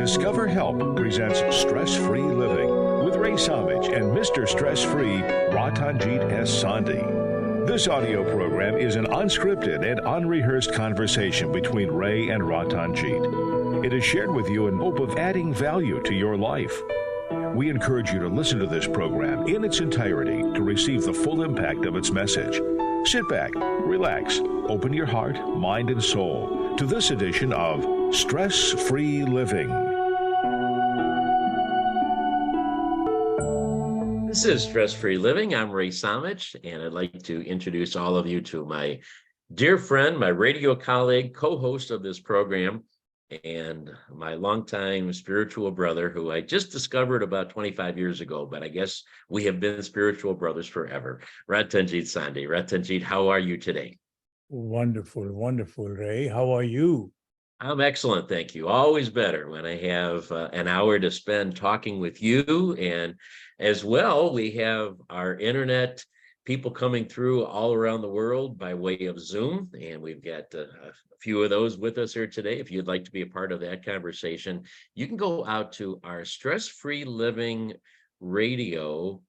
Discover Help presents Stress-Free Living with Ray Samich and Mr. Stress-Free, Ratanjit S. Sandhi. This audio program is an unscripted and unrehearsed conversation between Ray and Ratanjit. It is shared with you in hope of adding value to your life. We encourage you to listen to this program in its entirety to receive the full impact of its message. Sit back, relax, open your heart, mind, and soul to this edition of Stress-Free Living. This is Stress-Free Living. I'm Ray Samich, and I'd like to introduce all of you to my dear friend, my radio colleague, co-host of this program, and my longtime spiritual brother, who I just discovered about 25 years ago, but I guess we have been spiritual brothers forever, Ratanjit Sandhi. Ratanjit, how are you today? Wonderful, wonderful, Ray. How are you? I'm excellent, thank you. Always better when I have an hour to spend talking with you. And as well, we have our internet people coming through all around the world by way of Zoom. And we've got a few of those with us here today. If you'd like to be a part of that conversation, you can go out to our Stress-Free Living radio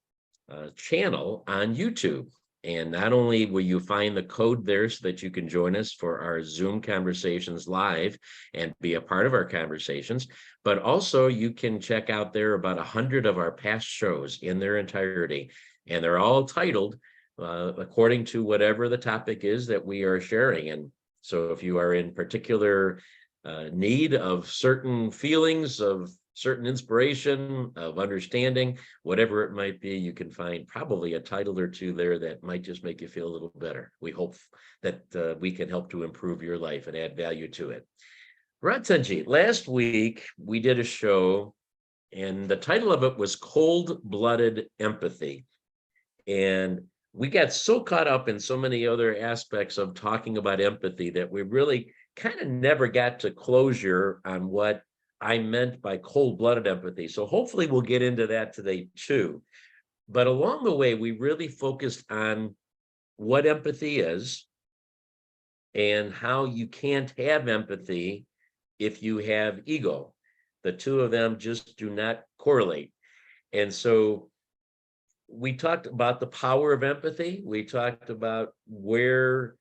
channel on YouTube. And not only will you find the code there so that you can join us for our Zoom conversations live and be a part of our conversations, but also you can check out there about 100 of our past shows in their entirety. And they're all titled according to whatever the topic is that we are sharing. And so if you are in particular need of certain feelings, of certain inspiration, of understanding, whatever it might be, you can find probably a title or two there that might just make you feel a little better. We hope that we can help to improve your life and add value to it. Ratanjit, last week we did a show and the title of it was Cold-Blooded Empathy. And we got so caught up in so many other aspects of talking about empathy that we really kind of never got to closure on what I meant by cold-blooded empathy. So hopefully we'll get into that today too. But along the way, we really focused on what empathy is and how you can't have empathy if you have ego. The two of them just do not correlate. And so we talked about the power of empathy. We talked about where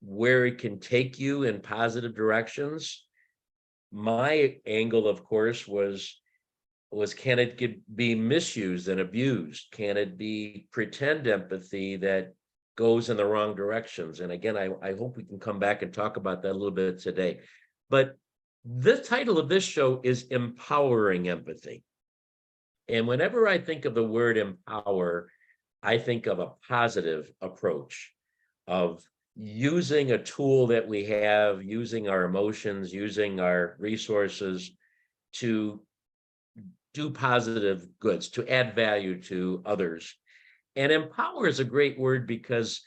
it can take you in positive directions. My angle, of course, was can it be misused and abused? Can it be pretend empathy that goes in the wrong directions? And again, I hope we can come back and talk about that a little bit today. But the title of this show is Empowering Empathy. And whenever I think of the word empower, I think of a positive approach of using a tool that we have, using our emotions, using our resources to do positive goods, to add value to others. And empower is a great word because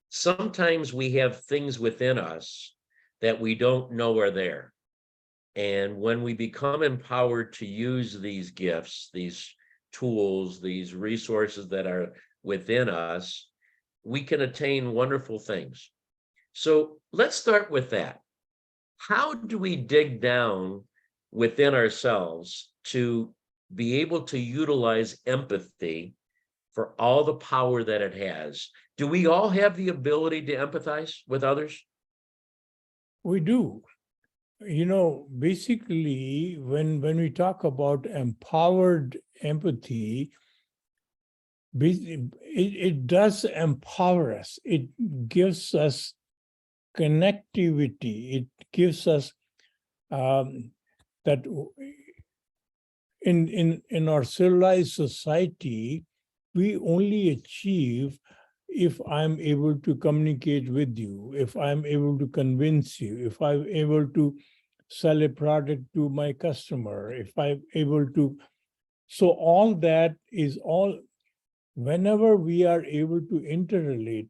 sometimes we have things within us that we don't know are there. And when we become empowered to use these gifts, these tools, these resources that are within us, we can attain wonderful things. So let's start with that. How do we dig down within ourselves to be able to utilize empathy for all the power that it has? Do we all have the ability to empathize with others? We do. You know, basically, when we talk about empowered empathy, it does empower us. It gives us connectivity. It gives us that in our civilized society, we only achieve if I'm able to communicate with you, if I'm able to convince you, if I'm able to sell a product to my customer, if I'm able to. So all that is all, whenever we are able to interrelate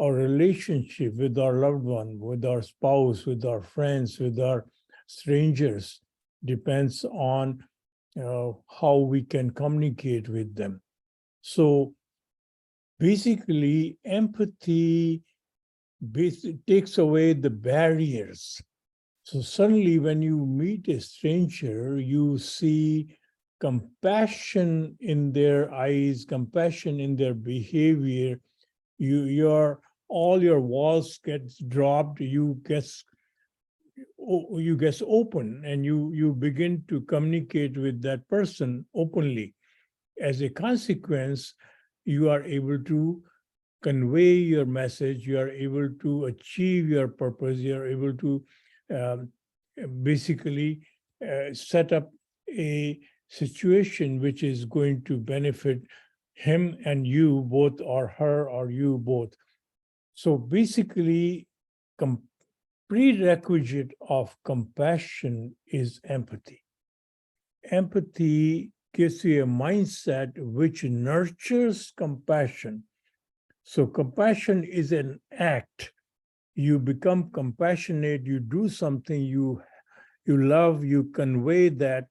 our relationship with our loved one, with our spouse, with our friends, with our strangers, depends on how we can communicate with them. So basically, empathy takes away the barriers So suddenly when you meet a stranger, you see compassion in their eyes, compassion in their behavior. All your walls gets dropped, you get open, and you begin to communicate with that person openly. As a consequence, you are able to convey your message, you are able to achieve your purpose, you are able to um, basically set up a situation which is going to benefit him and you both, or her or you both. So basically, prerequisite of compassion is empathy. Empathy gives you a mindset which nurtures compassion. So compassion is an act. You become compassionate, you do something you love, you convey that.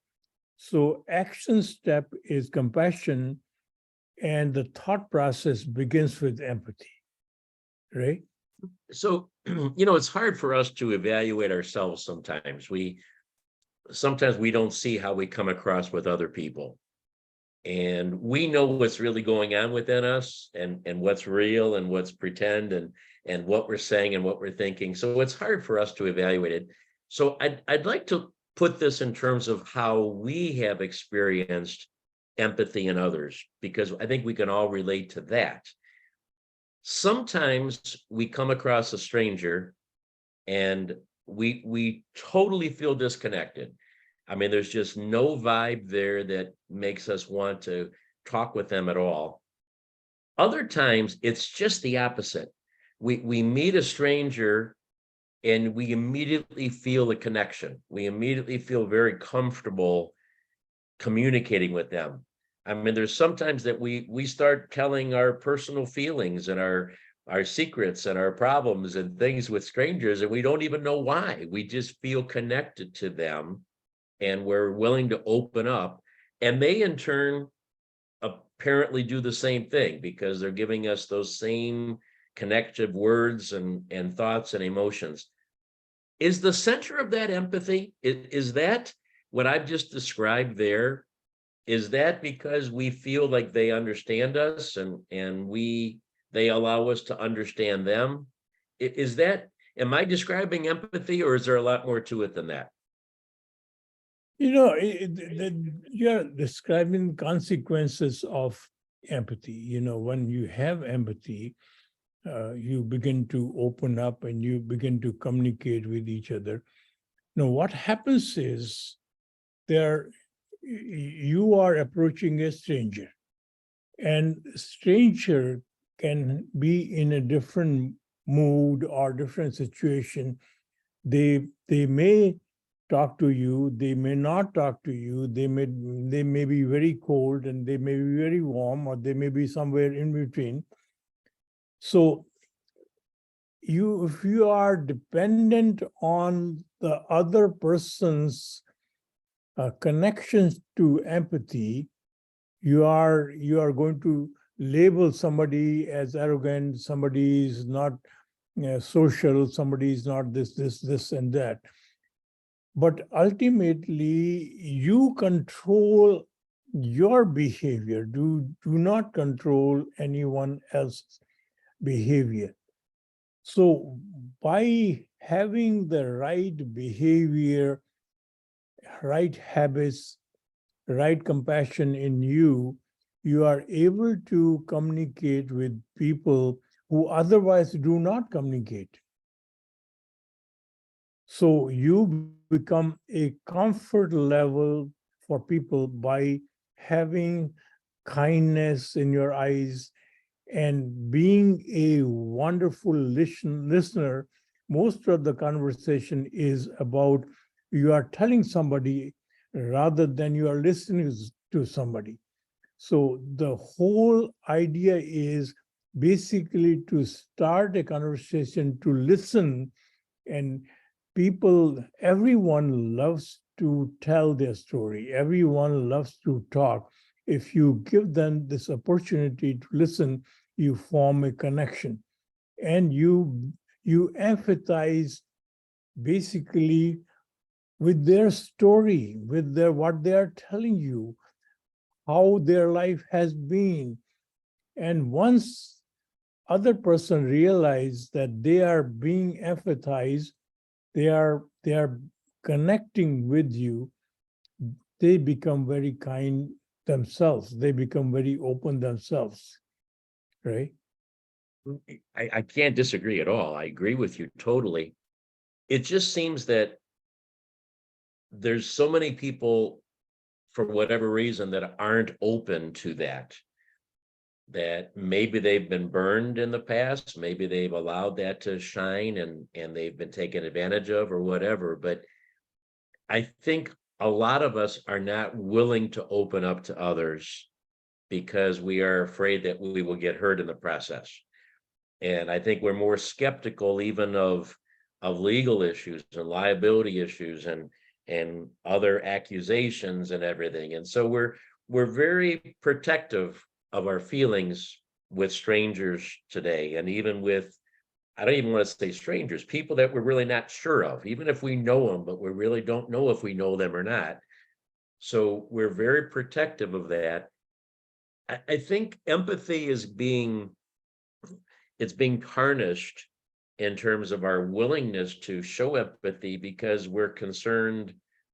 So action step is compassion, and the thought process begins with empathy, right? So, it's hard for us to evaluate ourselves sometimes. Sometimes we don't see how we come across with other people. And we know what's really going on within us, and what's real and what's pretend, and what we're saying and what we're thinking. So it's hard for us to evaluate it. So I'd like to put this in terms of how we have experienced empathy in others, because I think we can all relate to that. Sometimes we come across a stranger and we totally feel disconnected. I mean, there's just no vibe there that makes us want to talk with them at all. Other times, it's just the opposite. We meet a stranger and we immediately feel a connection. We immediately feel very comfortable communicating with them. I mean, there's sometimes that we start telling our personal feelings and our secrets and our problems and things with strangers, and we don't even know why. We just feel connected to them, and we're willing to open up, and they in turn apparently do the same thing, because they're giving us those same connective words and thoughts and emotions. Is the center of that empathy? Is that what I've just described there? Is that because we feel like they understand us, and they allow us to understand them? Is that, am I describing empathy, or is there a lot more to it than that? You're describing consequences of empathy. When you have empathy, you begin to open up and you begin to communicate with each other. Now, what happens is you are approaching a stranger, and stranger can be in a different mood or different situation. They may talk to you, they may not talk to you, they may be very cold, and they may be very warm, or they may be somewhere in between. So if you are dependent on the other person's connections to empathy, you are going to label somebody as arrogant, somebody is not social, somebody is not this and that. But ultimately, you control your behavior. Do not control anyone else's behavior. So by having the right behavior, right habits, right compassion in you, you are able to communicate with people who otherwise do not communicate. So you become a comfort level for people by having kindness in your eyes and being a wonderful listener. Most of the conversation is about you are telling somebody rather than you are listening to somebody. So the whole idea is basically to start a conversation, to listen. And everyone loves to tell their story. Everyone loves to talk. If you give them this opportunity to listen, you form a connection, and you empathize basically with their story, with their what they are telling you, how their life has been. And once other person realize that they are being empathized, they are connecting with you, they become very kind themselves. They become very open themselves, right? I can't disagree at all. I agree with you totally. It just seems that there's so many people, for whatever reason, that aren't open to that. That maybe they've been burned in the past, maybe they've allowed that to shine and they've been taken advantage of or whatever. But I think a lot of us are not willing to open up to others because we are afraid that we will get hurt in the process. And I think we're more skeptical even of legal issues and liability issues and other accusations and everything. And so we're very protective of our feelings with strangers today. And even with, I don't even want to say strangers, people that we're really not sure of, even if we know them, but we really don't know if we know them or not. So we're very protective of that. I think empathy is being tarnished in terms of our willingness to show empathy because we're concerned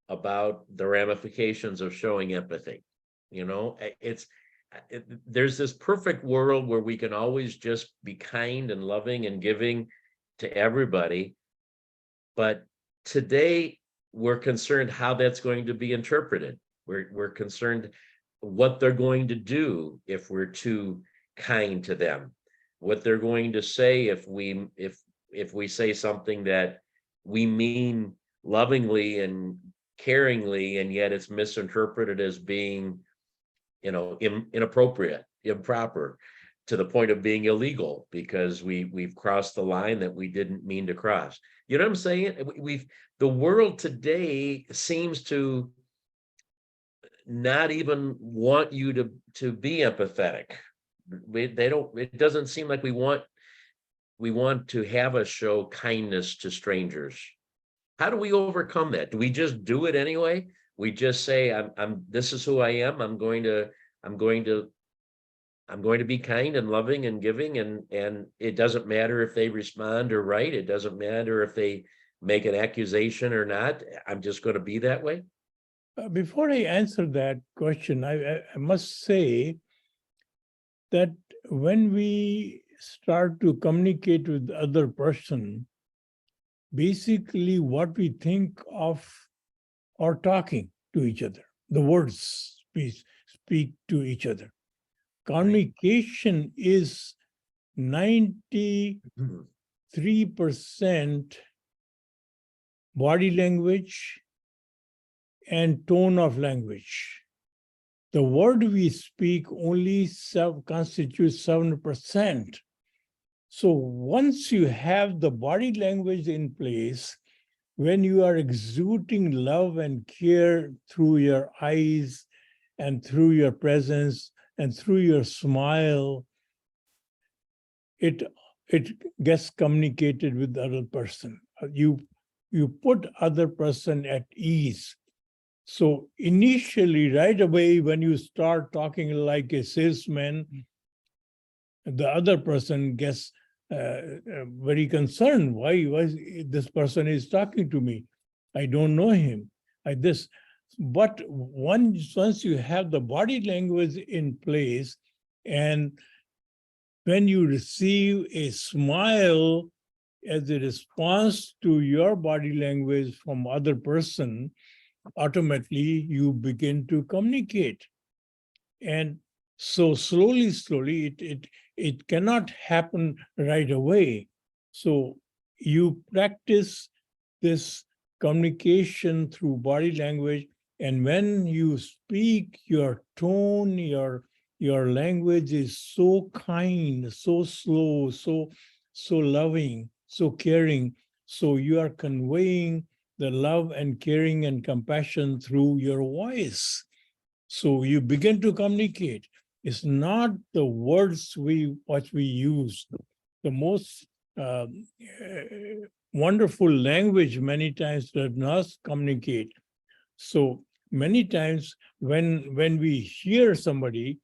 about the ramifications of showing empathy. You know, there's this perfect world where we can always just be kind and loving and giving to everybody. But today we're concerned how that's going to be interpreted. We're concerned what they're going to do if we're too kind to them, what they're going to say if we say something that we mean lovingly and caringly, and yet it's misinterpreted as being, inappropriate, improper, to the point of being illegal because we've crossed the line that we didn't mean to cross. You know what I'm saying? The world today seems to not even want you to be empathetic. It doesn't seem like we want to have us show kindness to strangers. How do we overcome that? Do we just do it anyway? We just say, this is who I am. I'm going to be kind and loving and giving, and it doesn't matter if they respond or right. It doesn't matter if they make an accusation or not. I'm just going to be that way. Before I answer that question, I must say that when we start to communicate with the other person, basically what we think of are talking to each other. The words we speak to each other. Communication is 93% body language and tone of language. The word we speak only constitutes 7%. So once you have the body language in place, when you are exuding love and care through your eyes and through your presence and through your smile, it gets communicated with the other person. You put other person at ease. So initially, right away, when you start talking like a salesman, the other person gets very concerned. Why this person is talking to me? I don't know him. But once you have the body language in place, and when you receive a smile as a response to your body language from other person, automatically you begin to communicate. And so slowly, it cannot happen right away. So you practice this communication through body language, and when you speak, your tone, your language is so kind, so slow, so loving, so caring. So you are conveying the love and caring and compassion through your voice. So you begin to communicate. It's not the words what we use. The most wonderful language many times does not communicate. So many times when we hear somebody,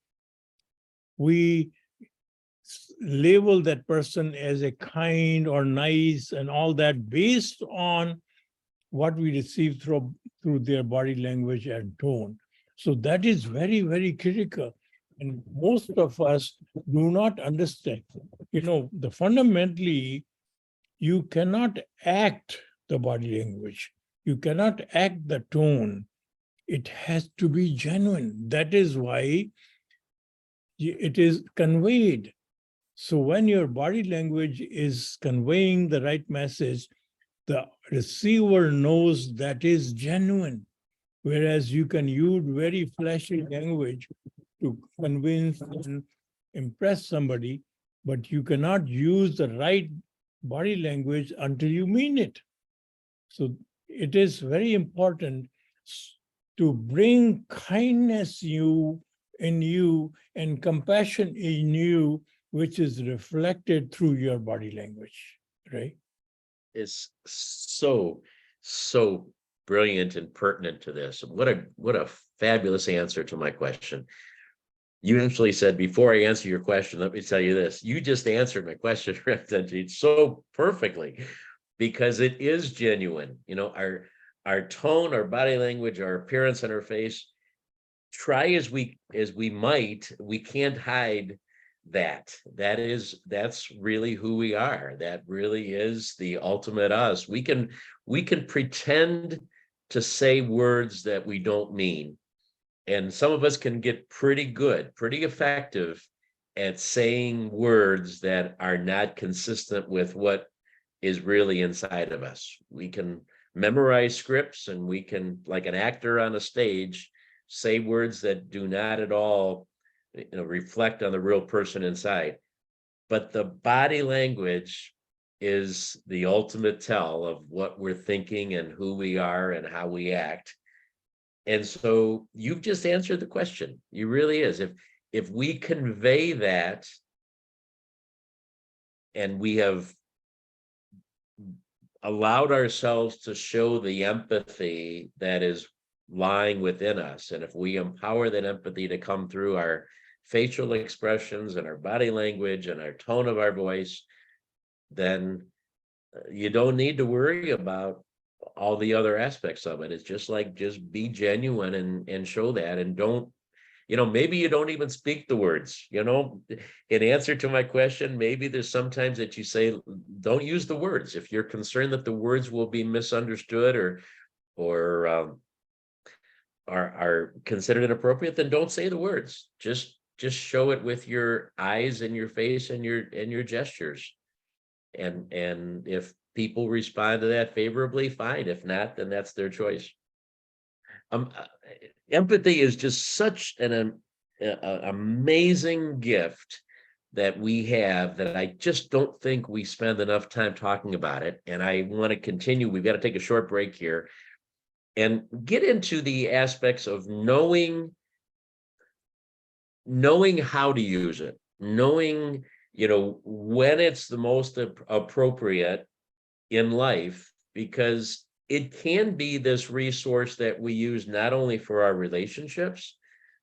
we label that person as a kind or nice and all that based on what we receive through their body language and tone. So that is very, very critical. And most of us do not understand. The fundamentally, you cannot act the body language. You cannot act the tone. It has to be genuine. That is why it is conveyed. So when your body language is conveying the right message, the receiver knows that is genuine. Whereas you can use very flashy language to convince and impress somebody, but you cannot use the right body language until you mean it. So it is very important to bring kindness in you and compassion in you, which is reflected through your body language, right? Is so brilliant and pertinent to this. What a fabulous answer to my question. You actually said, before I answer your question, let me tell you this. You just answered my question, Ratanjit, so perfectly, because it is genuine. Our tone, our body language, our appearance on our face, try as we might, we can't hide that's really who we are. That really is the ultimate us. We can pretend to say words that we don't mean, and some of us can get pretty good, pretty effective at saying words that are not consistent with what is really inside of us. We can memorize scripts, and we can, like an actor on a stage, say words that do not at all reflect on the real person inside. But the body language is the ultimate tell of what we're thinking and who we are and how we act. And so you've just answered the question. You really is. If we convey that, and we have allowed ourselves to show the empathy that is lying within us, and if we empower that empathy to come through our facial expressions and our body language and our tone of our voice, then you don't need to worry about all the other aspects of it. It's just be genuine and show that, and don't, maybe you don't even speak the words, in answer to my question. Maybe there's sometimes that you say, don't use the words. If you're concerned that the words will be misunderstood or are considered inappropriate, then don't say the words. Just show it with your eyes and your face and your gestures. And if people respond to that favorably, fine. If not, then that's their choice. Empathy is just such an amazing gift that we have, that I just don't think we spend enough time talking about it. And I want to continue. We've got to take a short break here and get into the aspects of knowing how to use it, knowing, when it's the most appropriate in life, because it can be this resource that we use not only for our relationships,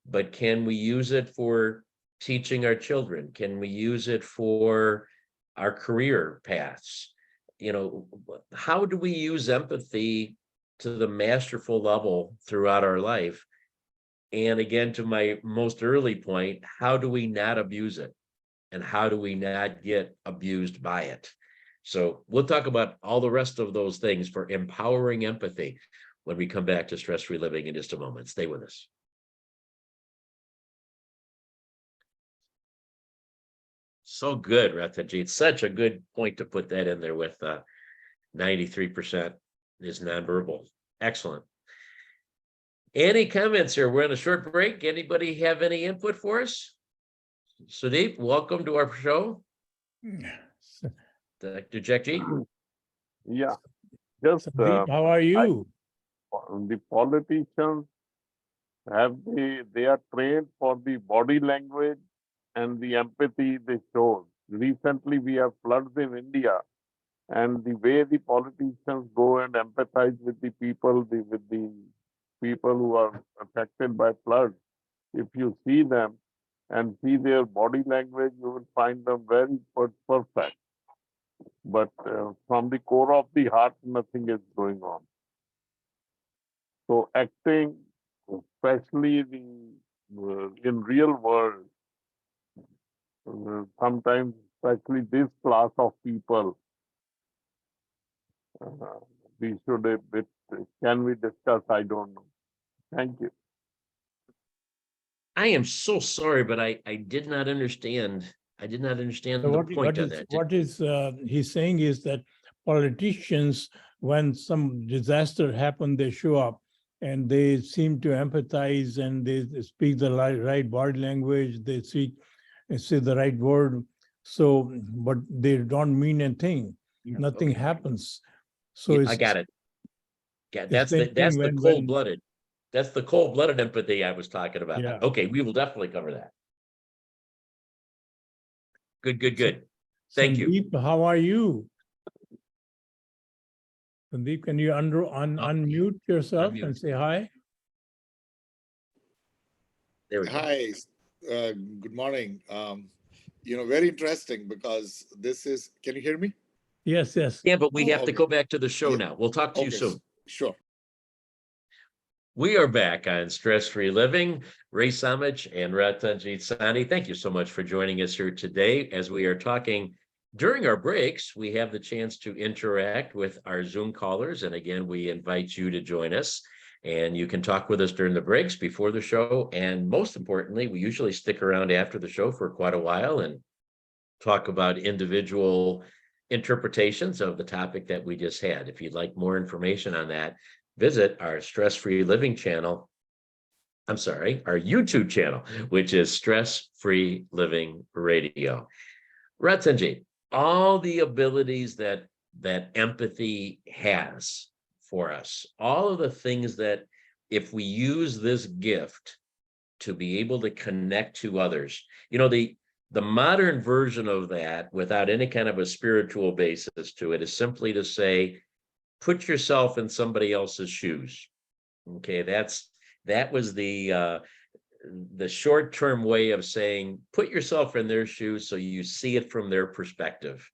but can we use it for teaching our children? Can we use it for our career paths? How do we use empathy to the masterful level throughout our life? And again, to my most early point, how do we not abuse it? And how do we not get abused by it? So we'll talk about all the rest of those things for empowering empathy when we come back to Stress-Free Living in just a moment. Stay with us. So good, Ratanjit. Such a good point to put that in there with 93% is nonverbal. Excellent. Any comments here? We're on a short break. Anybody have any input for us? Sudeep, welcome to our show. Dr. Jackji. Yeah, just Sudeep, how are you? the politicians they are trained for the body language and the empathy they show. Recently, we have floods in India. And the way the politicians go and empathize with the people, with the people who are affected by floods, if you see them and see their body language, you will find them very perfect. But from the core of the heart, nothing is going on. So acting, especially in real world, sometimes, especially this class of people, we should a bit. Can we discuss? I don't know. Thank you. I am so sorry, but I did not understand. I did not understand So the point of that. what is he's saying is that politicians, when some disaster happened, they show up and they seem to empathize and they speak the right body language, they say the right word. So, but they don't mean anything. Nothing Okay. happens. So Yeah, it's, I got it. Yeah, it's that's the cold-blooded. That's the cold-blooded empathy I was talking about. Yeah. Okay, we will definitely cover that. Good. Thank you. Sandeep, how are you? Sandeep, can you unmute yourself Unmute. and say hi? There we go. Hi, good morning. Very interesting because this is, can you hear me? Yes. Yeah, but we have to okay. go back to the show Yeah. now. We'll talk to you Okay, soon. sure. We are back on Stress Free Living. Ray Samich and Ratanjit and Ray, thank you so much for joining us here today. As we are talking during our breaks, we have the chance to interact with our Zoom callers. And again, we invite you to join us. And you can talk with us during the breaks, before the show. And most importantly, we usually stick around after the show for quite a while and talk about individual interpretations of the topic that we just had. If you'd like more information on that, visit our Stress Free Living channel. I'm sorry, our YouTube channel, which is Stress Free Living Radio. Ratanjit, all the abilities that empathy has for us, all of the things that if we use this gift to be able to connect to others, the modern version of that, without any kind of a spiritual basis to it, is simply to say, put yourself in somebody else's shoes. Okay, that was the short-term way of saying, put yourself in their shoes so you see it from their perspective.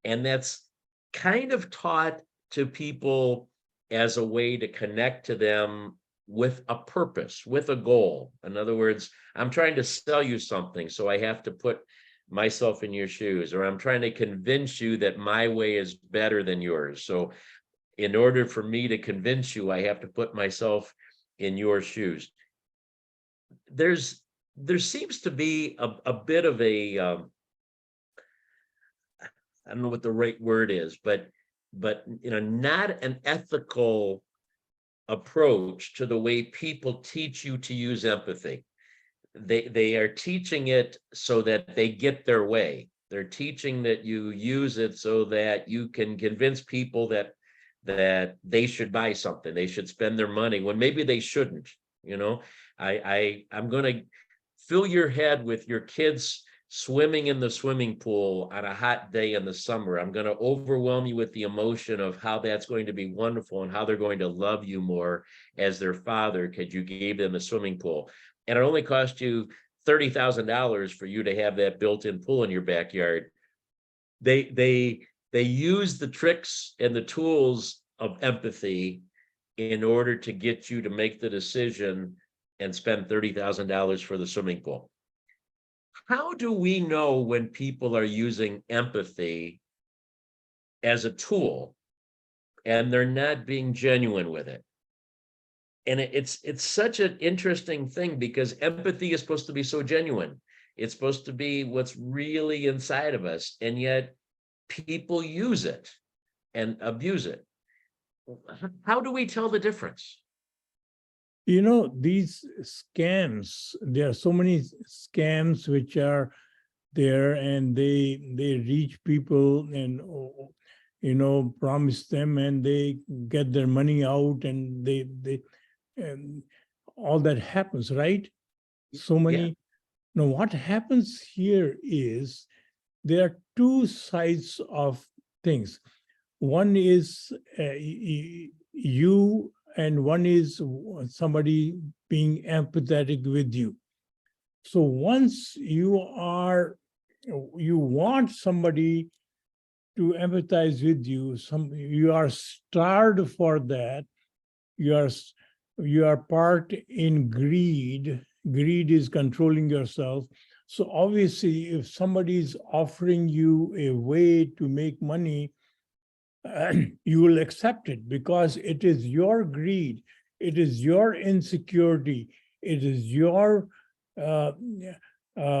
And that's kind of taught to people as a way to connect to them with a purpose, with a goal. In other words, I'm trying to sell you something, so I have to put myself in your shoes, or I'm trying to convince you that my way is better than yours. So in order for me to convince you, I have to put myself in your shoes. There seems to be a bit of a, I don't know what the right word is, but not an ethical approach to the way people teach you to use empathy. They are teaching it so that they get their way. They're teaching that you use it so that you can convince people that they should buy something, they should spend their money when maybe they shouldn't. I'm going to fill your head with your kids swimming in the swimming pool on a hot day in the summer. I'm going to overwhelm you with the emotion of how that's going to be wonderful and how they're going to love you more as their father because you gave them a swimming pool. And it only cost you $30,000 for you to have that built-in pool in your backyard. They use the tricks and the tools of empathy in order to get you to make the decision and spend $30,000 for the swimming pool. How do we know when people are using empathy as a tool and they're not being genuine with it? And it's such an interesting thing because empathy is supposed to be so genuine. It's supposed to be what's really inside of us. And yet people use it and abuse it. How do we tell the difference? These scams, there are so many scams which are there and they reach people and, promise them and they get their money out and and all that happens, right? So many. Yeah. Now, what happens here is there are two sides of things. one is you, and one is somebody being empathetic with you. So once you want somebody to empathize with you, you are starved for that. You are part in greed. Greed is controlling yourself. So obviously, if somebody is offering you a way to make money, you will accept it because it is your greed, it is your insecurity, it is your uh,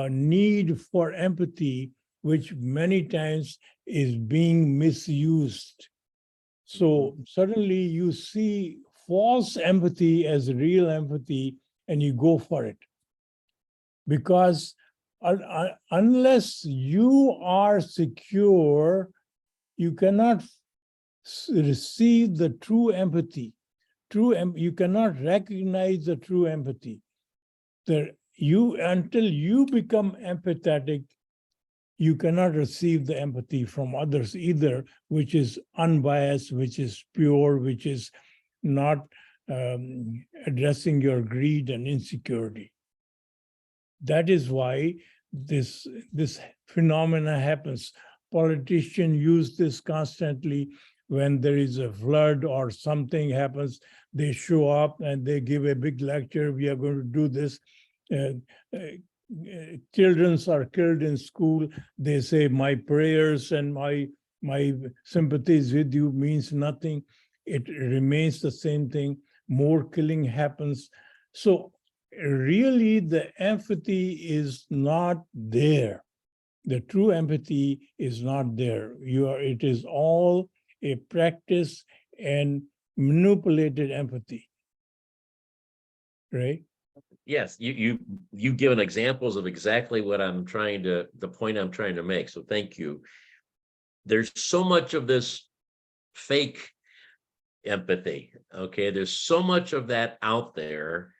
need for empathy, which many times is being misused. So suddenly you see false empathy as real empathy and you go for it. Because unless you are secure, you cannot receive the true empathy. You cannot recognize the true empathy. Until you become empathetic, you cannot receive the empathy from others either, which is unbiased, which is pure, which is not addressing your greed and insecurity. That is why this phenomena happens. Politicians use this constantly. When there is a flood or something happens, they show up and they give a big lecture. We are going to do this. Children are killed in school. They say, my prayers and my sympathies with you means nothing. It remains the same thing. More killing happens. So really, the empathy is not there. The true empathy is not there. It is all a practice and manipulated empathy, right? Yes, you've given examples of exactly what the point I'm trying to make. So thank you. There's so much of this fake empathy. Okay, there's so much of that out there.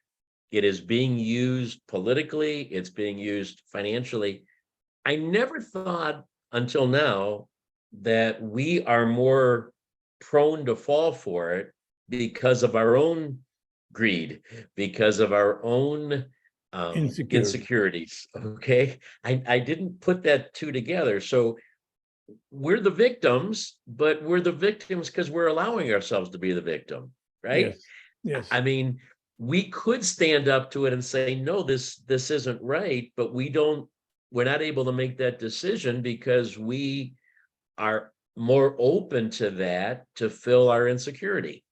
It is being used politically, it's being used financially. I never thought until now that we are more prone to fall for it because of our own greed, because of our own insecurities. Okay, I didn't put that two together. So we're the victims, but we're the victims because we're allowing ourselves to be the victim, right? Yes. I mean, we could stand up to it and say, no, this isn't right, but we're not able to make that decision because we are more open to that to fill our insecurity.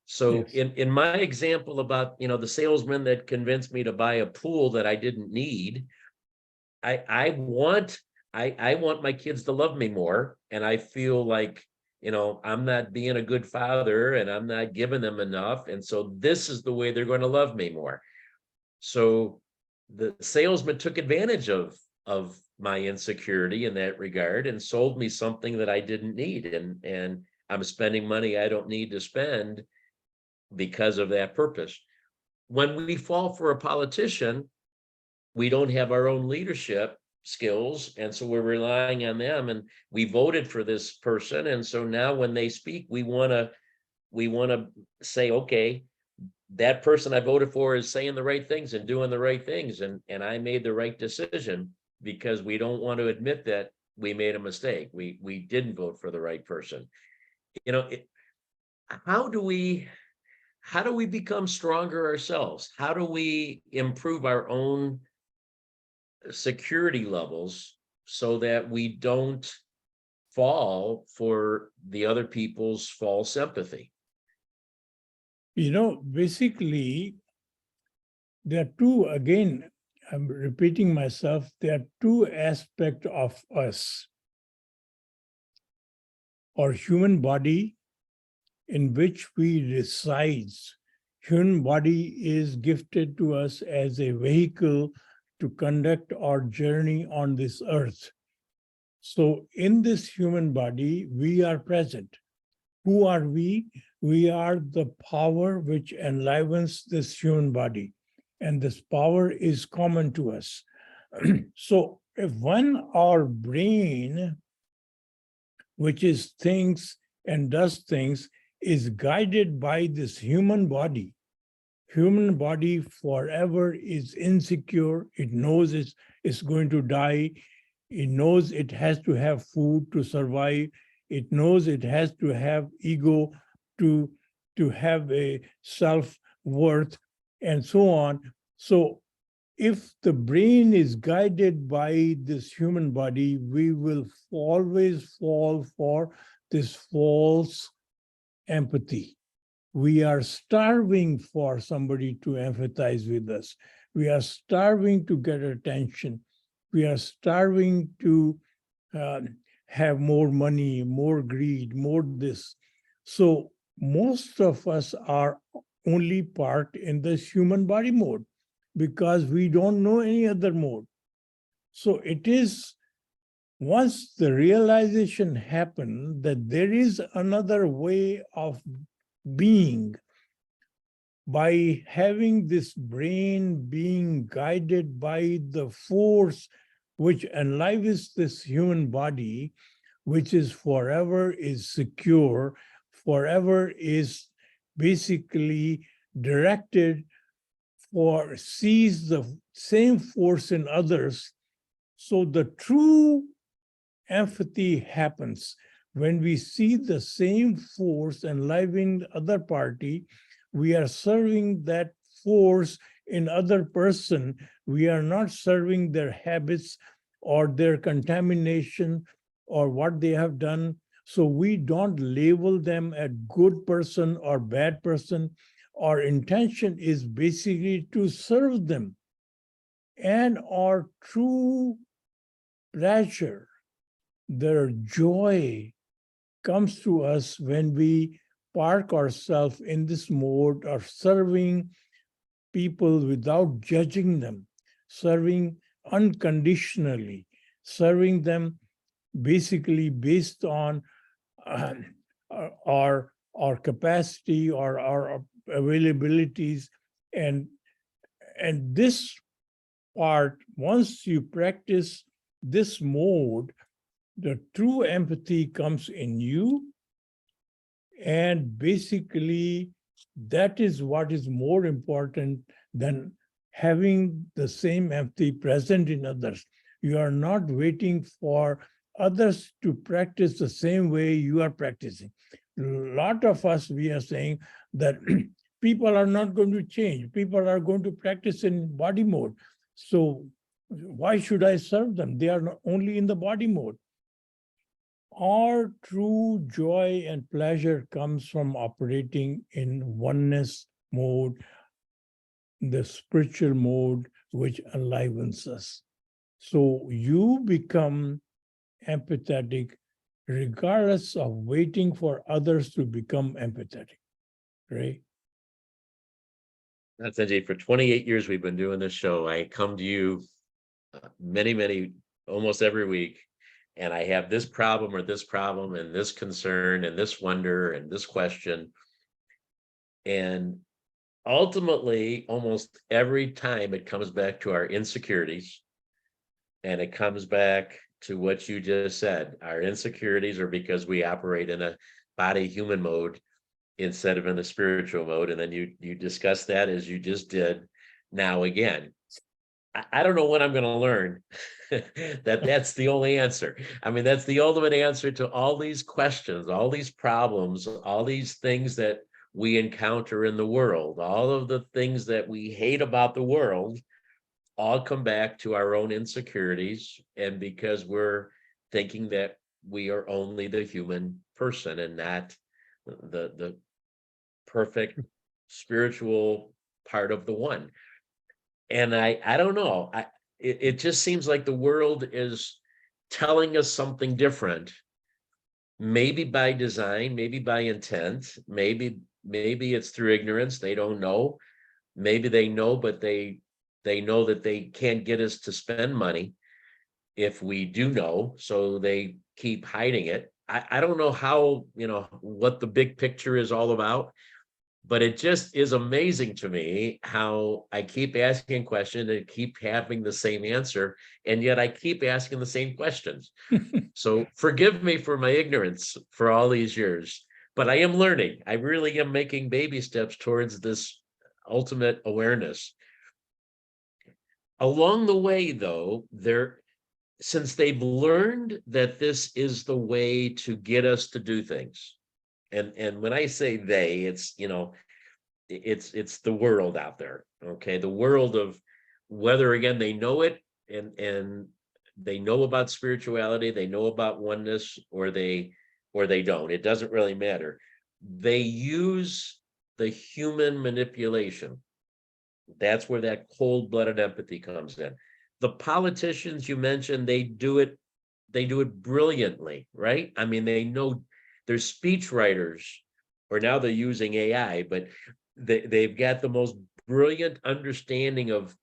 So Yes. in my example about, the salesman that convinced me to buy a pool that I didn't need, I want my kids to love me more. And I feel like, I'm not being a good father and I'm not giving them enough. And so this is the way they're going to love me more. So the salesman took advantage of my insecurity in that regard and sold me something that I didn't need. And I'm spending money I don't need to spend because of that purpose. When we fall for a politician, we don't have our own leadership skills. And so we're relying on them, and we voted for this person. And so now when they speak, we want to say, okay, that person I voted for is saying the right things and doing the right things. And I made the right decision, because we don't want to admit that we made a mistake. We didn't vote for the right person. How do we become stronger ourselves? How do we improve our own security levels so that we don't fall for the other people's false empathy? Basically, there are two, again, I'm repeating myself, there are two aspects of us. Our human body, in which we reside. Human body is gifted to us as a vehicle to conduct our journey on this earth. So in this human body, we are present. Who are we? We are the power which enlivens this human body. And this power is common to us. So when our brain which is thinks and does things, is guided by this human body. Human body forever is insecure. It knows it's going to die. It knows it has to have food to survive. It knows it has to have ego to have a self-worth and so on. So if the brain is guided by this human body, we will always fall for this false empathy. We are starving for somebody to empathize with us. We are starving to get attention. We are starving to have more money, more greed, more this. So most of us are only part in this human body mode because we don't know any other mode. So it is once the realization happened that there is another way of being, by having this brain being guided by the force which enlivens this human body, which is forever is secure, forever is basically directed or sees the same force in others. So the true empathy happens when we see the same force enlivening the other party. We are serving that force in other person. We are not serving their habits or their contamination or what they have done. So we don't label them a good person or bad person. Our intention is basically to serve them. And our true pleasure, their joy comes to us when we park ourselves in this mode of serving people without judging them, serving unconditionally, serving them basically based on our capacity or our availabilities. And this part, once you practice this mode, the true empathy comes in you. And basically, that is what is more important than having the same empathy present in others. You are not waiting for others to practice the same way you are practicing. A lot of us, we are saying that people are not going to change. People are going to practice in body mode. So why should I serve them? They are not only in the body mode. Our true joy and pleasure comes from operating in oneness mode, the spiritual mode, which enlivens us. So you become empathetic regardless of waiting for others to become empathetic, right? Ratanjit, for 28 years we've been doing this show. I come to you many, almost every week, and I have this problem or this problem and this concern and this wonder and this question. And ultimately, almost every time it comes back to our insecurities, and it comes back to what you just said. Our insecurities are because we operate in a body human mode instead of in the spiritual mode. And then you discuss that as you just did now again. I don't know when I'm going to learn that's the only answer. I mean, that's the ultimate answer to all these questions, all these problems, all these things that we encounter in the world, all of the things that we hate about the world, all come back to our own insecurities. And because we're thinking that we are only the human person and not the perfect spiritual part of the one. And I don't know, it just seems like the world is telling us something different, maybe by design, maybe by intent, maybe it's through ignorance. They don't know. Maybe they know, but they know that they can't get us to spend money if we do know, so they keep hiding it. I don't know how, what the big picture is all about, But it just is amazing to me how I keep asking questions and keep having the same answer, and yet I keep asking the same questions. So forgive me for my ignorance for all these years, but I am learning. I really am making baby steps towards this ultimate awareness. Along the way, though, since they've learned that this is the way to get us to do things, and when I say they, it's, it's the world out there, okay? The world of whether, again, they know it and they know about spirituality, they know about oneness, or they don't. It doesn't really matter. They use the human manipulation. That's where that cold-blooded empathy comes in. The politicians you mentioned, they do it brilliantly, right? I mean, they know, they're speech writers, or now they're using AI, but they've got the most brilliant understanding of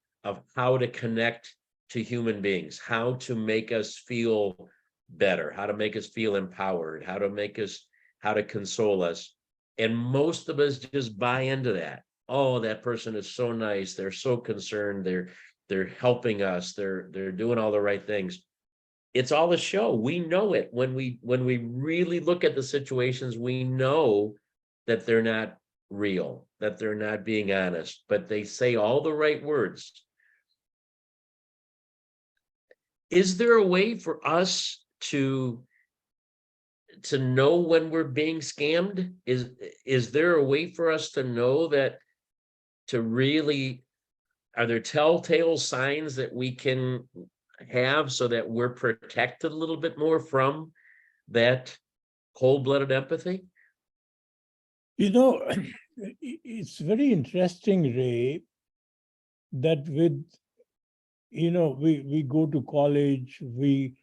how to connect to human beings, how to make us feel better, how to make us feel empowered, how to console us. And most of us just buy into that. Oh, that person is so nice, they're so concerned, they're helping us, they're doing all the right things. It's all a show. We know it. When we really look at the situations, we know that they're not real, that they're not being honest, but they say all the right words. Is there a way for us to know when we're being scammed? Is there a way for us to know that, to really, are there telltale signs that we can have so that we're protected a little bit more from that cold-blooded empathy? It's very interesting, Ray, that with, we go to college, we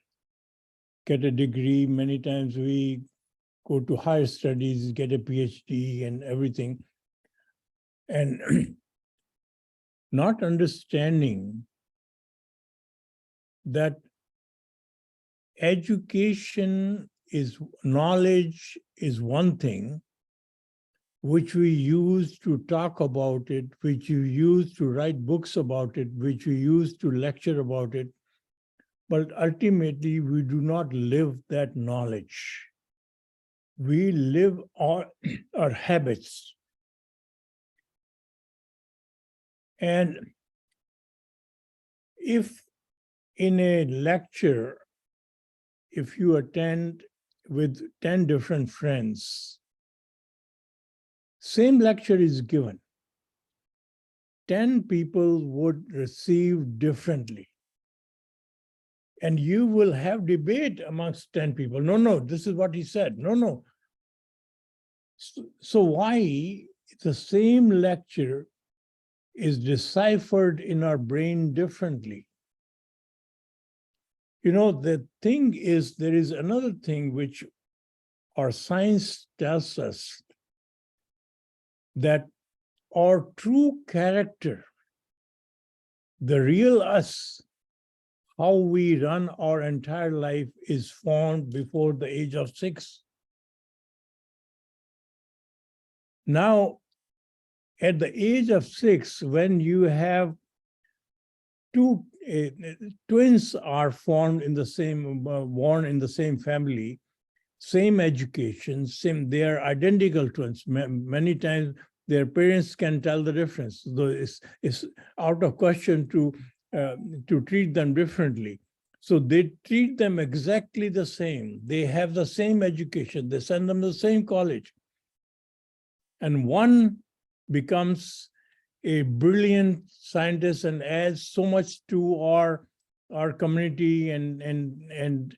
get a degree, many times we go to higher studies, get a PhD and everything, and not understanding that knowledge is one thing, which we use to talk about it, which you use to write books about it, which we use to lecture about it. But ultimately, we do not live that knowledge. We live our habits. And if in a lecture, if you attend with 10 different friends, same lecture is given, 10 people would receive differently. And you will have debate amongst 10 people. No, this is what he said. No. So why the same lecture is deciphered in our brain differently? The thing is, there is another thing which our science tells us, that our true character, the real us, how we run our entire life, is formed before the age of 6. Now, at the age of 6, when you have two twins are formed in the same, born in the same family, same education, they are identical twins. Many times their parents can tell the difference. So it's out of question to treat them differently. So they treat them exactly the same. They have the same education. They send them to the same college. And one becomes a brilliant scientist and adds so much to our community and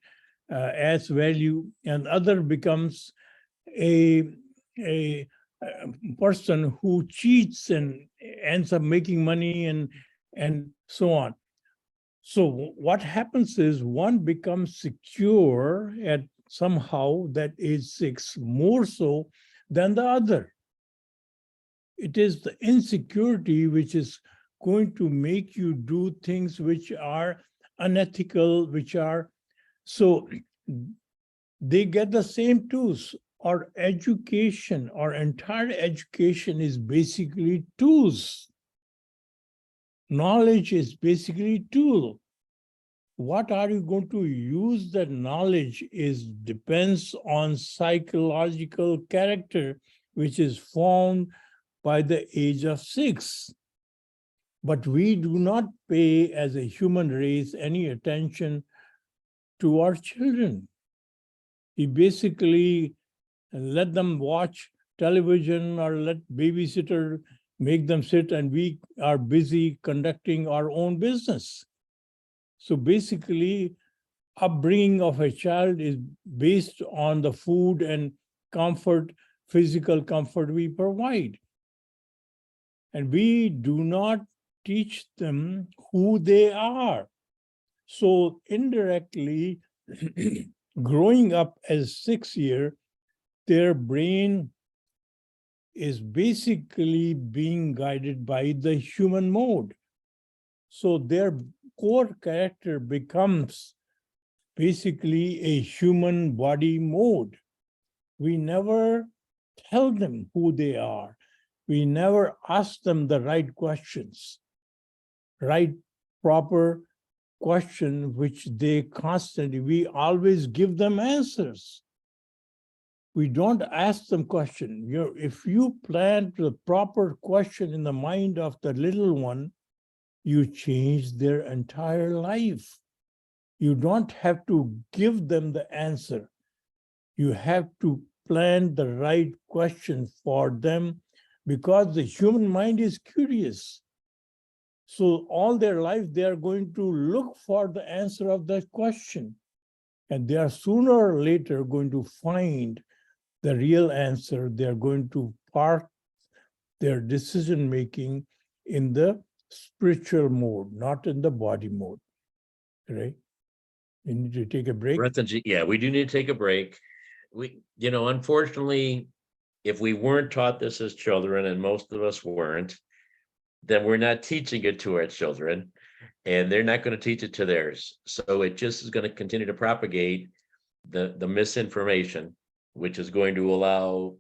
adds value, and other becomes a person who cheats and ends up making money and so on. So what happens is, one becomes secure at somehow that age 6, more so than the other. It is the insecurity which is going to make you do things which are unethical, so they get the same tools. our education, our entire education is basically tools. Knowledge is basically tool. What are you going to use that knowledge depends on psychological character, which is formed by the age of 6. But we do not pay as a human race any attention to our children. We basically let them watch television or let babysitter make them sit, and we are busy conducting our own business. So basically, upbringing of a child is based on the food and comfort, physical comfort we provide. And we do not teach them who they are. So indirectly, growing up as 6-year, their brain is basically being guided by the human mode. So their core character becomes basically a human body mode. We never tell them who they are. We never ask them the right questions, right, proper question, which they constantly, we always give them answers. We don't ask them question. If you plant the proper question in the mind of the little one, you change their entire life. You don't have to give them the answer. You have to plant the right question for them, because the human mind is curious. So all their life, they are going to look for the answer of that question. And they are sooner or later going to find the real answer. They're going to park their decision-making in the spiritual mode, not in the body mode, right? We need to take a break. Ratanjit, yeah, we do need to take a break. Unfortunately, if we weren't taught this as children, and most of us weren't, then we're not teaching it to our children, and they're not going to teach it to theirs. So it just is going to continue to propagate the misinformation, which is going to allow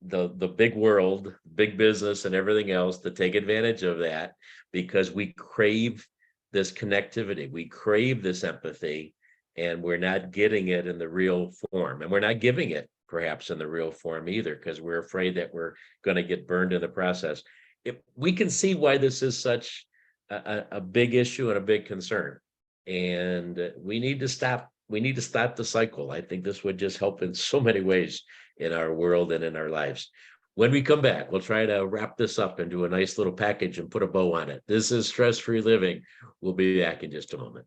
the big world, big business, and everything else to take advantage of that, because we crave this connectivity, we crave this empathy, and we're not getting it in the real form, and we're not giving it perhaps in the real form either, because we're afraid that we're going to get burned in the process. If we can see why this is such a big issue and a big concern, and we need to stop the cycle. I think this would just help in so many ways in our world and in our lives. When we come back, we'll try to wrap this up and do a nice little package and put a bow on it. This is Stress-Free Living. We'll be back in just a moment.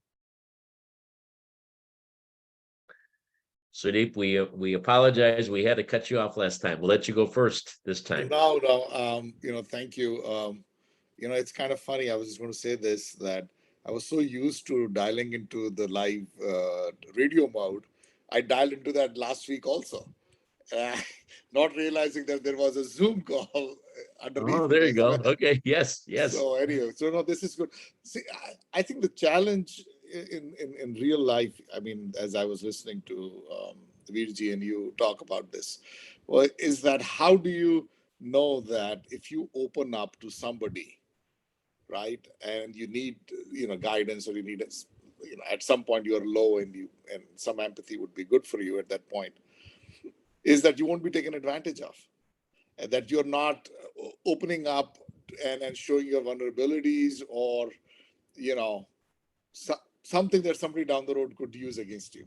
Sudeep, we apologize. We had to cut you off last time. We'll let you go first this time. No, thank you. It's kind of funny. I was just going to say this, that I was so used to dialing into the live radio mode. I dialed into that last week also, not realizing that there was a Zoom call underneath. Oh, there you go. Well. Okay. Yes. So anyway, no, this is good. See, I think the challenge in real life, I mean, as I was listening to Veerji and you talk about this, well, is that how do you know that if you open up to somebody, right, and you need guidance, or you need at some point you're low and some empathy would be good for you at that point, is that you won't be taken advantage of, and that you're not opening up and showing your vulnerabilities, or something that somebody down the road could use against you.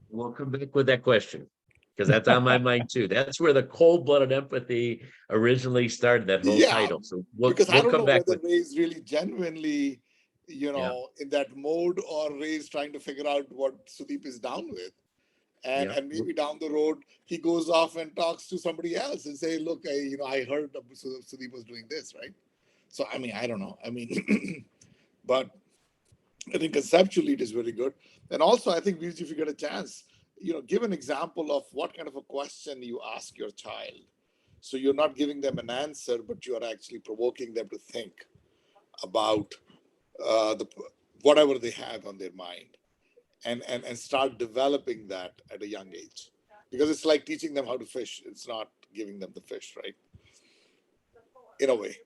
We'll come back with that question, because that's on my mind too. That's where the cold-blooded empathy originally started, that whole title. So we'll I don't come know back whether with Ray is really genuinely, in that mode, or Ray is trying to figure out what Sudeep is down with. And maybe down the road, he goes off and talks to somebody else and say, look, I heard Sudeep was doing this, right? So, I mean, I don't know. I mean, but I think conceptually it is very good. And also, I think, if you get a chance, give an example of what kind of a question you ask your child. So you're not giving them an answer, but you are actually provoking them to think about whatever they have on their mind. and start developing that at a young age. Because it's like teaching them how to fish. It's not giving them the fish, right? In a way.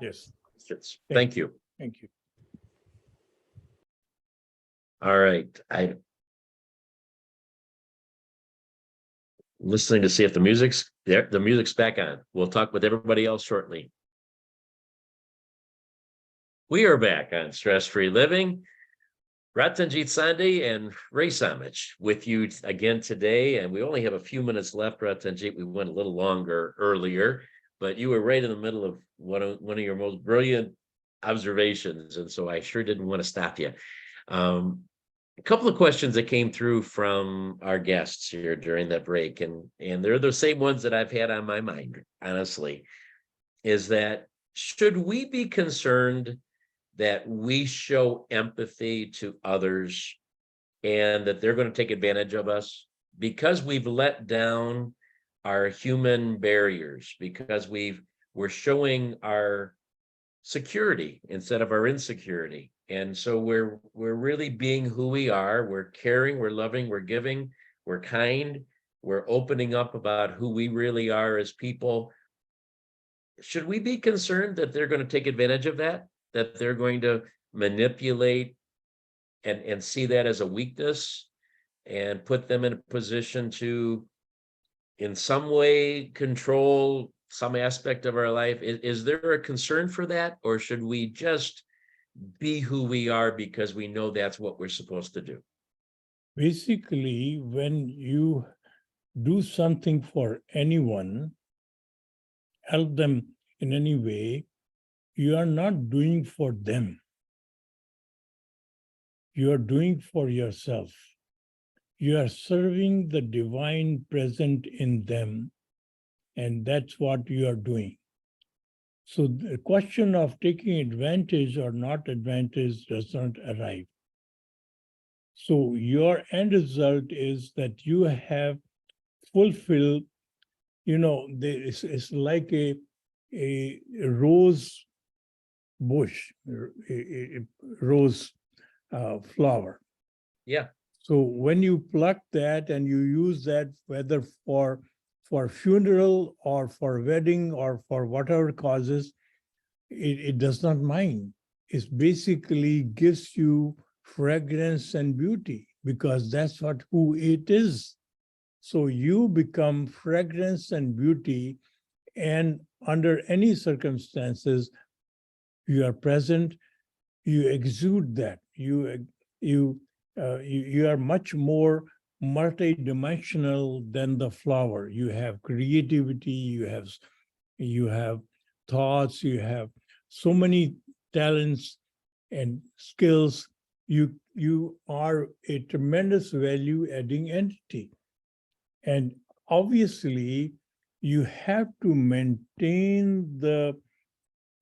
Yes. Thank you. Thank you. All right. I'm listening to see if the music's there. The music's back on. We'll talk with everybody else shortly. We are back on Stress Free Living. Ratanjit and Ray Samich with you again today. And we only have a few minutes left, Ratanjit. We went a little longer earlier, but you were right in the middle of one of your most brilliant observations. And so I sure didn't want to stop you. A couple of questions that came through from our guests here during that break, and they're the same ones that I've had on my mind, honestly, is that should we be concerned that we show empathy to others and that they're going to take advantage of us because we've let down our human barriers, because we're showing our security instead of our insecurity. And so we're really being who we are. We're caring, we're loving, we're giving, we're kind, we're opening up about who we really are as people. Should we be concerned that they're going to take advantage of that they're going to manipulate and see that as a weakness and put them in a position to, in some way, control some aspect of our life? Is there a concern for that? Or should we just be who we are because we know that's what we're supposed to do? Basically, when you do something for anyone, help them in any way, you are not doing for them. You are doing for yourself. You are serving the divine present in them, and that's what you are doing. So the question of taking advantage or not advantage does not arrive. So your end result is that you have fulfilled, it's like a rose bush, a rose flower. Yeah. So when you pluck that and you use that, whether for funeral or for wedding or for whatever causes, it does not mind. It basically gives you fragrance and beauty because that's who it is. So you become fragrance and beauty, and under any circumstances, you are present, you exude that. You are much more multidimensional than the flower. You have creativity, you have thoughts, you have so many talents and skills. You are a tremendous value-adding entity. And obviously, you have to maintain the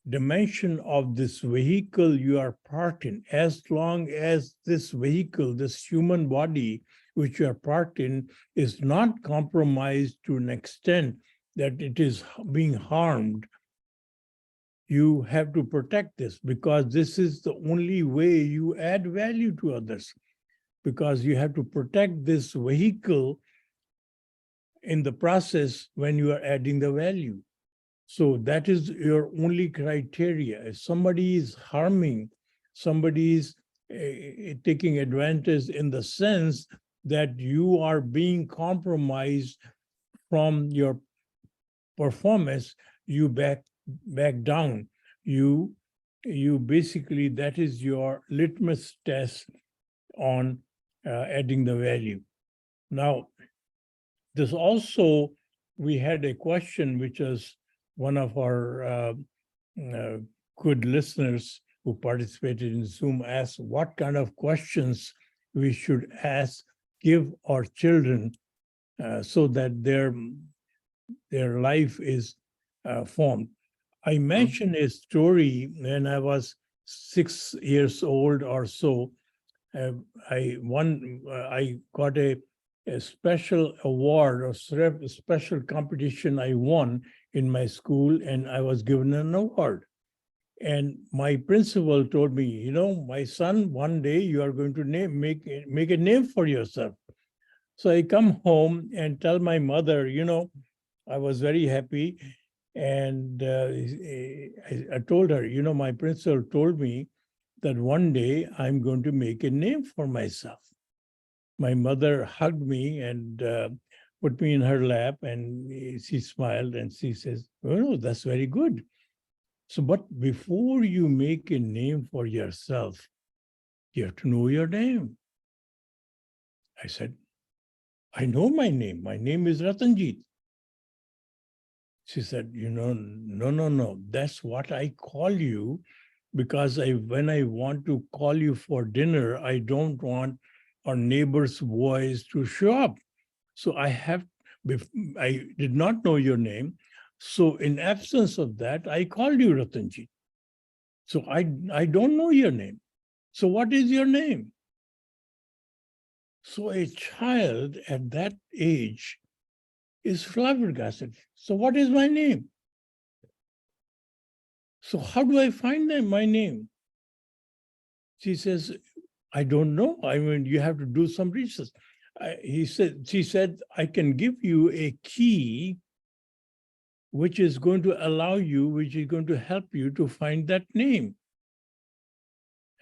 dimension of this vehicle you are part in. As long as this vehicle, this human body which you are part in, is not compromised to an extent that it is being harmed, you have to protect this, because this is the only way you add value to others, because you have to protect this vehicle in the process when you are adding the value. So that is your only criteria. If somebody is harming, somebody is taking advantage in the sense that you are being compromised from your performance, you back down. You basically, that is your litmus test on adding the value. Now, this also, we had a question which was one of our good listeners who participated in Zoom asked what kind of questions we should give our children so that their life is formed. I mentioned a story when I was 6 years old or so. I got a special award or special competition I won in my school, and I was given an award. And my principal told me, you know, my son, one day you are going to make a name for yourself. So I come home and tell my mother, you know, I was very happy. And I told her, you know, my principal told me that one day I'm going to make a name for myself. My mother hugged me and put me in her lap, and she smiled and she says, oh, no, that's very good. So, but before you make a name for yourself, you have to know your name. I said, I know my name. My name is Ratanjit. She said, you know, no. That's what I call you, because when I want to call you for dinner, I don't want our neighbor's boys to show up. So I did not know your name. So in absence of that, I called you Ratanjit. So I don't know your name. So what is your name? So a child at that age is flabbergasted. So what is my name? So how do I find my name? She says, I don't know. I mean, you have to do some research. She said, I can give you a key which is going to allow you, which is going to help you to find that name.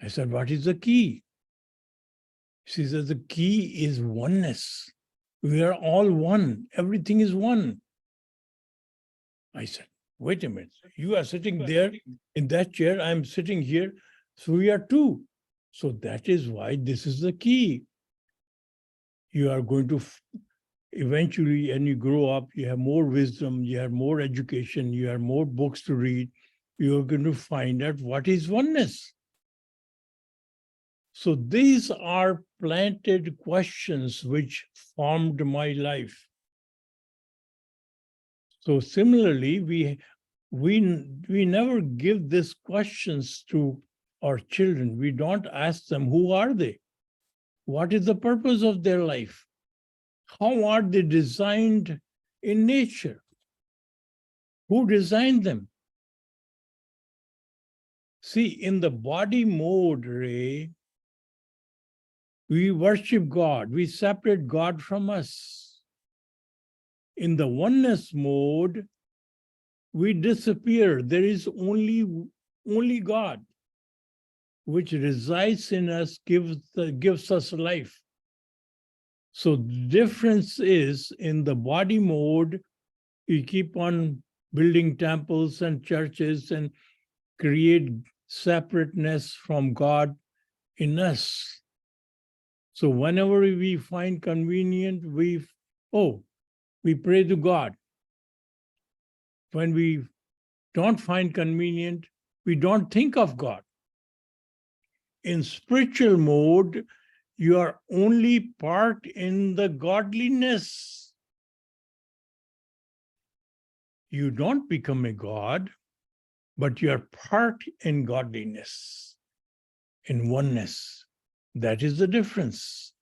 I said, what is the key? She says, the key is oneness. We are all one. Everything is one. I said, wait a minute. You are sitting there in that chair. I'm sitting here. So we are two. So that is why this is the key. You are going to eventually, and you grow up, you have more wisdom, you have more education, you have more books to read. You're going to find out what is oneness. So these are planted questions which formed my life. So similarly, we never give these questions to our children. We don't ask them, who are they? What is the purpose of their life? How are they designed in nature? Who designed them? See, in the body mode, Ray, we worship God. We separate God from us. In the oneness mode, we disappear. There is only God, which resides in us, gives us life. So the difference is, in the body mode, we keep on building temples and churches and create separateness from God in us. So whenever we find convenient, we pray to God. When we don't find convenient, we don't think of God. In spiritual mode, you are only part in the godliness. You don't become a God, but you are part in godliness, in oneness. That is the difference.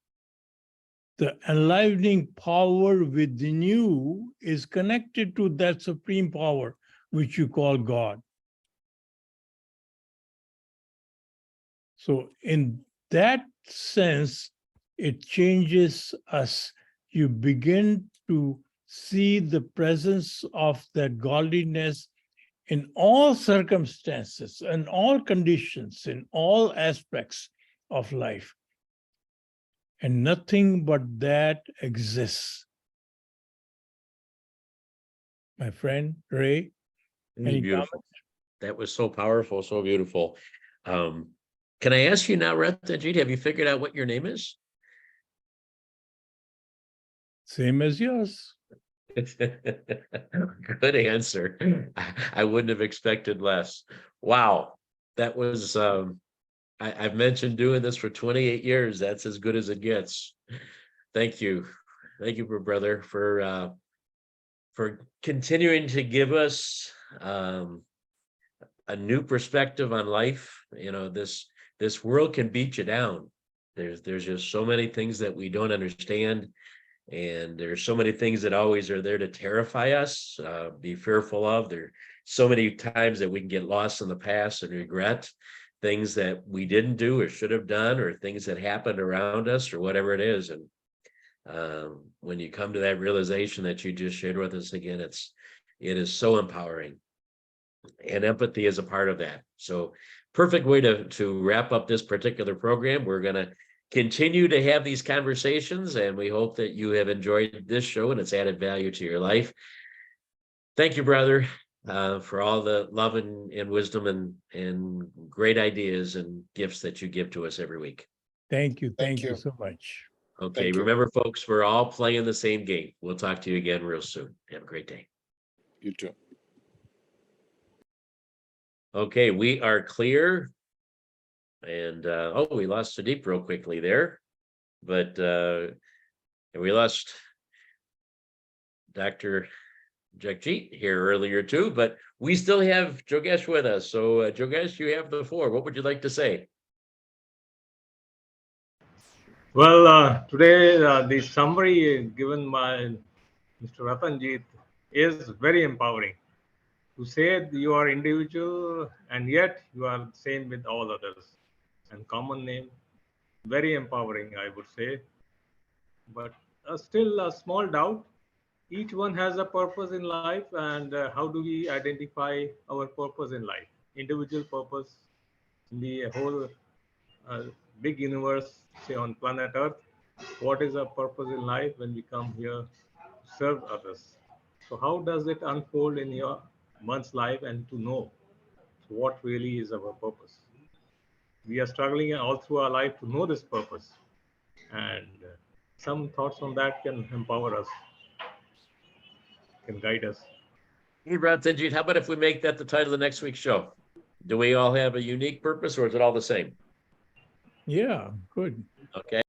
The enlivening power within you is connected to that supreme power, which you call God. So in that sense, it changes us. You begin to see the presence of that godliness in all circumstances, in all conditions, in all aspects of life. And nothing but that exists. My friend, Ray, any Beautiful. comments? That was so powerful, so beautiful. Can I ask you now, Ratanjit, have you figured out what your name is? Same as yours. Good answer. I wouldn't have expected less. Wow. That was, I've mentioned doing this for 28 years. That's as good as it gets. Thank you. Thank you, brother, for continuing to give us a new perspective on life. You know, this world can beat you down. There's just so many things that we don't understand. And there's so many things that always are there to terrify us, be fearful of. There are so many times that we can get lost in the past and regret things that we didn't do or should have done, or things that happened around us, or whatever it is. And when you come to that realization that you just shared with us again, it is so empowering, and empathy is a part of that. So perfect way to wrap up this particular program. We're going to continue to have these conversations, and we hope that you have enjoyed this show and it's added value to your life. Thank you, brother, for all the love and wisdom and great ideas and gifts that you give to us every week. Thank you. Thank Thank you you. so much. Okay, Thank you. remember, folks, we're all playing the same game. We'll talk to you again real soon. Have a great day. You too. Okay, we are clear. And we lost Sudeep real quickly there, but we lost Dr. Jagjit here earlier too, but we still have Jogesh with us. So Jogesh, you have the floor. What would you like to say? Well, today the summary given by Mr. Ratanjit is very empowering. To say that you are individual and yet you are the same with all others, and common name, very empowering, I would say. But still a small doubt. Each one has a purpose in life, and how do we identify our purpose in life? Individual purpose in the whole uh, big universe, say on planet Earth. What is our purpose in life when we come here to serve others? So how does it unfold in your one's life, and to know what really is our purpose? We are struggling all through our life to know this purpose, and some thoughts on that can empower us, can guide us. Hey, Ratanjit, how about if we make that the title of next week's show? Do we all have a unique purpose, or is it all the same? Yeah, good. Okay.